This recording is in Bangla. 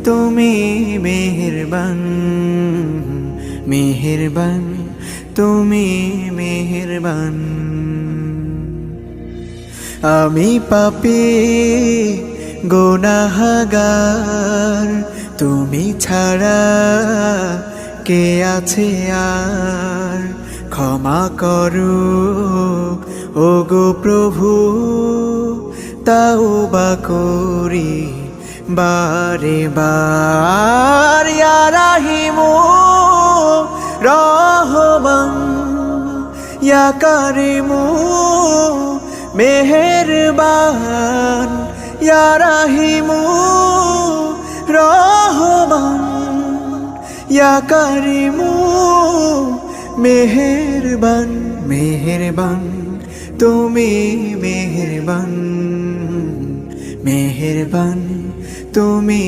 তুমি মেহেরবান, মেহেরবান, তুমি মেহেরবান। আমি পাপী গুনাহগার, তুমি ছাড়া কে আছে আর? ক্ষমা করো ওগো প্রভু, তাওবা করি বারে বার। ইয়া রাহিমু রহমান, ইয়া কারিমু মেহেরবান, ইয়া রাহিমু রহমান, ইয়া কারিমু মেহেরবান। মেহেরবান, তুমি মেহেরবান, মেহেরবান, তুমি